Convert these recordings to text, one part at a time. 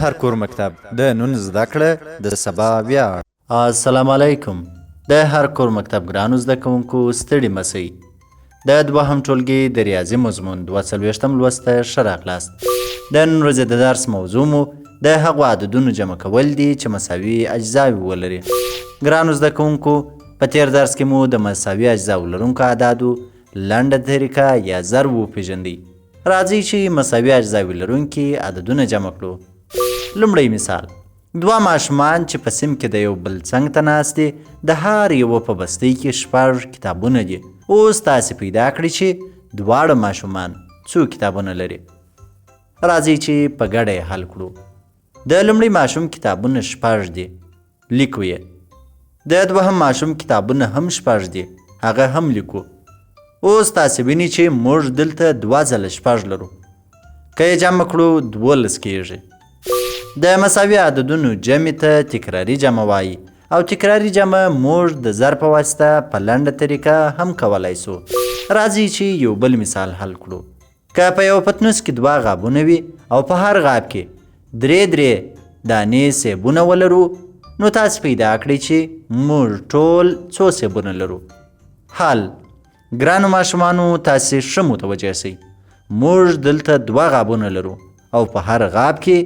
هر کور مکتب د نن زده کړه د سبا ویاړ. السلام علیکم. د هر کور مکتب ګرانو زده کوونکو ستړي مسئ. د دوهم ټولګي د ریاضي مضمون 42م لوست ته ښه راغلاست. د نن ورځې د درس موضوع مو د هغو عددونو جمع کول دي چې مساوي اجزاوي ولري. ګرانو زده کوونکو په تیر درس کې مو د مساوي اجزاو لرونکو اعدادو لنډه طریقه یا ضرب وپېژندئ. راځئ چې مساوي اجزاوي لرونکي عددونه جمع کړو. لومړی مثال: دوه ماشومان چې په سیم کې د یو بل څنګ ته ناست دي، د هر یوه په بستۍ کې 6 کتابونه دي. اوس تاسې پیدا کړئ چې دواړه ماشومان څو کتابونه لري. راځئ چې په ګډه یې حل کړو. د لومړي ماشوم کتابونه 6 دي، لیکو یې. د دوهم ماشوم کتابونه هم 6 دي، هغه هم لیکو. اوس تاسې وینئ چې موږ دلته 2 ځله 6 لرو. که یې جمع کړو 12 کیږي. د مساوي عددونو جمع ته تکراري جمع وایي او تکراري جمع موږ د ضرب په واسطه په لنډه طریقه هم کولی سو. راځئ چې یو بل مثال حل کړو. که په یو پتنوس کې 2 غابونه وي او په هر غاب کې 3 دانې سیبونه ولرو، نو تاسې پیدا کړئ چې موږ ټول څو سیبونه لرو. حل: ګرانو ماشومانو تاسې ښه متوجه سئ. موږ دلته 2 غابونه لرو او په هر غاب کې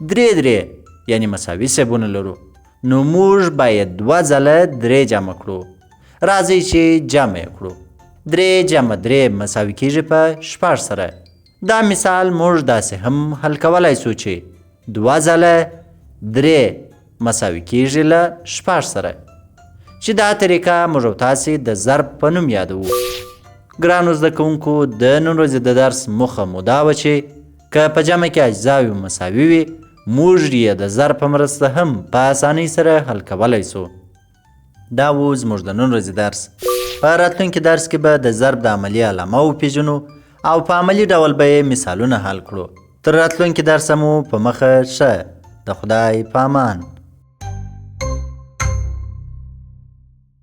3 یعنی مساوي سیبونه لرو، نو موږ باید 2 ځله 3 جمع کړو. راځئ چې جمع یې کړو. 3 جمع 3 مساوي کیږي په 6 سره. دا مثال موږ داسې هم حل کولی سو چې 2 ځله 3 مساوي کیږي له 6 سره، چې دا طریقه موږ او تاسې د ضرب په نوم یادوو. ګرانو زده کوونکو د نن ورځې د درس موخه مو دا وه چې که په جمع کې اجزاوي مساوي وي، موږ یې د ضرب په مرسته هم په اسانۍ سره حل کولی سو. دا و زموږ د نن ورځې درس. په راتلونکي درس کې به د ضرب د عملي علامه وپېژنو او په عملي ډول به یې مثالونه حل کړو. تر راتلونکي درسه مو په مخه ښه. د خدای په امان.